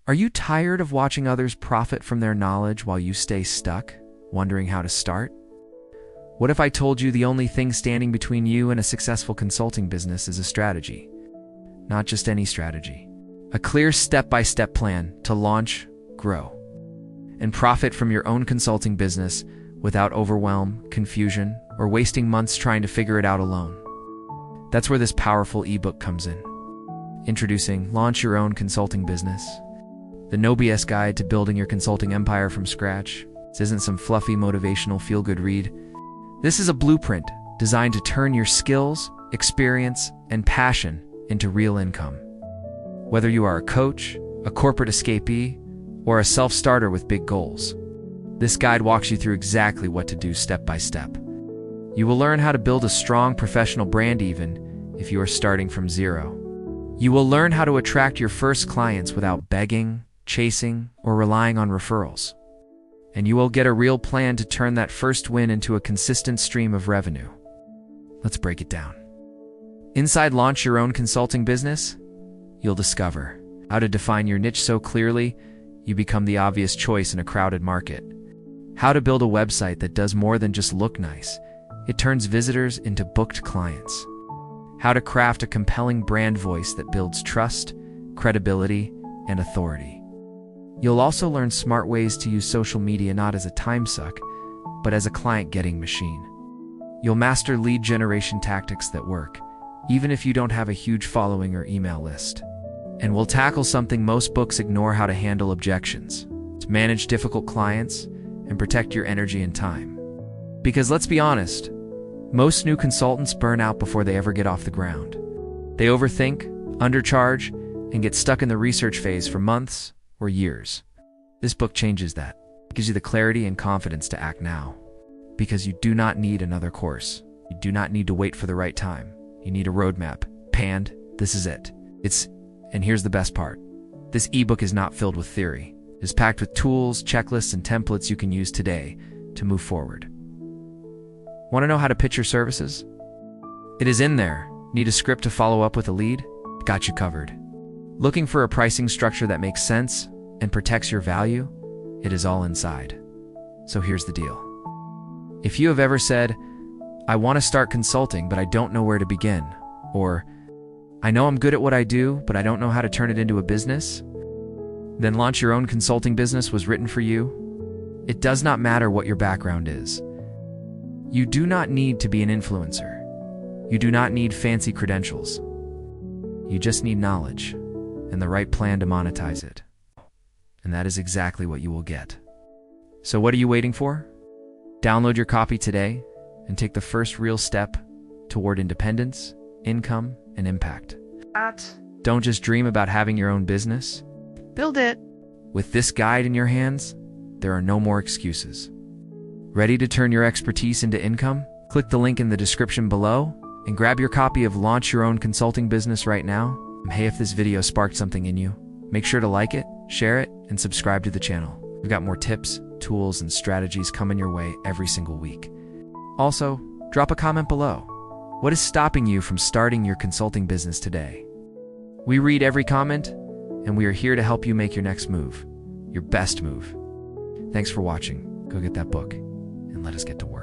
Are you tired of watching others profit from their knowledge while you stay stuck, wondering how to start? What if I told you the only thing standing between you and a successful consulting business is a strategy? Not just any strategy. A clear step-by-step plan to launch, grow, and profit from your own consulting business without overwhelm, confusion, or wasting months trying to figure it out alone. That's where this powerful ebook comes in. Introducing Launch Your Own Consulting Business, the no BS guide to building your consulting empire from scratch. This isn't some fluffy motivational feel-good read. This is a blueprint designed to turn your skills, experience, and passion into real income. Whether you are a coach, a corporate escapee, or a self-starter with big goals, this guide walks you through exactly what to do step by step. You will learn how to build a strong professional brand even if you are starting from zero. You will learn how to attract your first clients without begging, chasing, or relying on referrals. And you will get a real plan to turn that first win into a consistent stream of revenue. Let's break it down. Inside Launch Your Own Consulting Business, you'll discover how to define your niche so clearly you become the obvious choice in a crowded market. How to build a website that does more than just look nice. It turns visitors into booked clients. How to craft a compelling brand voice that builds trust, credibility, and authority. You'll also learn smart ways to use social media not as a time suck, but as a client-getting machine. You'll master lead generation tactics that work, even if you don't have a huge following or email list. And we'll tackle something most books ignore: how to handle objections, to manage difficult clients, and protect your energy and time. Because let's be honest, most new consultants burn out before they ever get off the ground. They overthink, undercharge, and get stuck in the research phase for months or years. This book changes that. It gives you the clarity and confidence to act now. Because you do not need another course. You do not need to wait for the right time. You need a roadmap. And this is it. And here's the best part. This ebook is not filled with theory. It is packed with tools, checklists, and templates you can use today to move forward. Want to know how to pitch your services? It is in there. Need a script to follow up with a lead? Got you covered. Looking for a pricing structure that makes sense and protects your value? It is all inside. So here's the deal. If you have ever said, I want to start consulting, but I don't know where to begin, or I know I'm good at what I do, but I don't know how to turn it into a business, then Launch Your Own Consulting Business was written for you. It does not matter what your background is. You do not need to be an influencer. You do not need fancy credentials. You just need knowledge and the right plan to monetize it. And that is exactly what you will get. So what are you waiting for? Download your copy today and take the first real step toward independence, income, and impact. Don't just dream about having your own business. Build it. With this guide in your hands, there are no more excuses. Ready to turn your expertise into income? Click the link in the description below and grab your copy of Launch Your Own Consulting Business right now. Hey, if this video sparked something in you, make sure to like it, share it, and subscribe to the channel. We've got more tips, tools, and strategies coming your way every single week. Also, drop a comment below. What is stopping you from starting your consulting business today? We read every comment, and we are here to help you make your next move, your best move. Thanks for watching. Go get that book, and let us get to work.